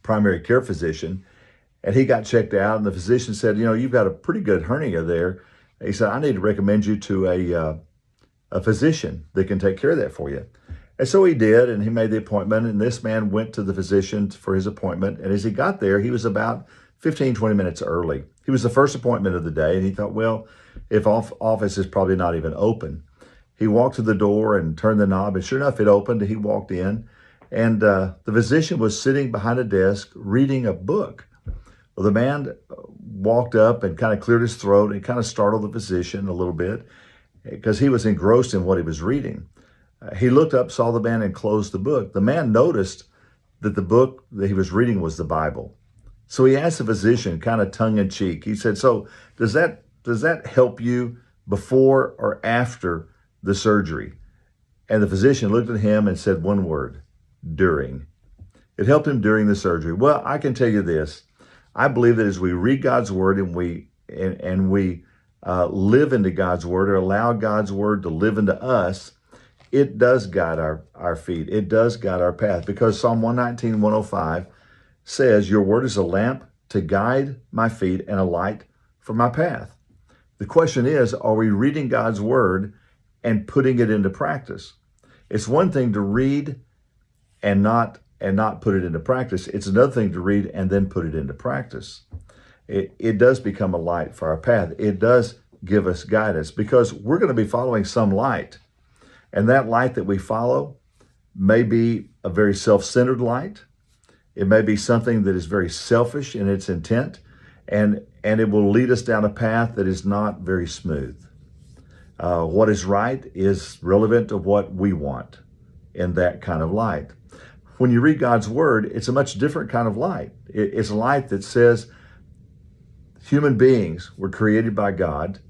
primary care physician, and he got checked out, and the physician said, you've got a pretty good hernia there. He said, I need to recommend you to a physician that can take care of that for you. And so he did, and he made the appointment, and this man went to the physician for his appointment. And as he got there, he was about 15, 20 minutes early. He was the first appointment of the day, and he thought, well, if office is probably not even open. He walked to the door and turned the knob, and sure enough, it opened. He walked in, and the physician was sitting behind a desk reading a book. Well, the man walked up and kind of cleared his throat and kind of startled the physician a little bit because he was engrossed in what he was reading. He looked up, saw the man, and closed the book. The man noticed that the book that he was reading was the Bible. So he asked the physician, kind of tongue-in-cheek, he said, so does that help you before or after the surgery? And the physician looked at him and said one word, during. It helped him during the surgery. Well, I can tell you this. I believe that as we read God's word and we live into God's word, or allow God's word to live into us, it does guide our feet. It does guide our path, because Psalm 119, 105 says, your word is a lamp to guide my feet and a light for my path. The question is, are we reading God's word and putting it into practice? It's one thing to read and not put it into practice. It's another thing to read and then put it into practice. It does become a light for our path. It does give us guidance, because we're going to be following some light. And that light that we follow may be a very self-centered light. It may be something that is very selfish in its intent, and it will lead us down a path that is not very smooth. What is right is relevant to what we want in that kind of light. When you read God's word, it's a much different kind of light. It's a light that says human beings were created by God,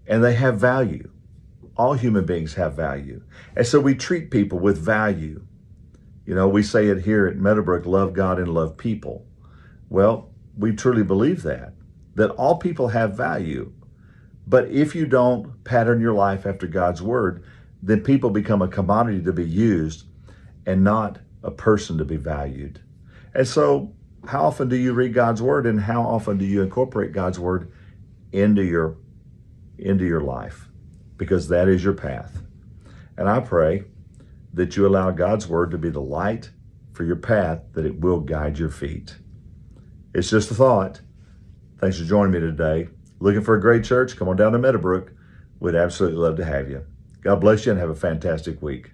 and they have value. All human beings have value. And so we treat people with value. We say it here at Meadowbrook, love God and love people. Well, we truly believe that all people have value. But if you don't pattern your life after God's word, then people become a commodity to be used and not a person to be valued. And so how often do you read God's word, and how often do you incorporate God's word into your life? Because that is your path. And I pray that you allow God's word to be the light for your path, that it will guide your feet. It's just a thought. Thanks for joining me today. Looking for a great church? Come on down to Meadowbrook. We'd absolutely love to have you. God bless you and have a fantastic week.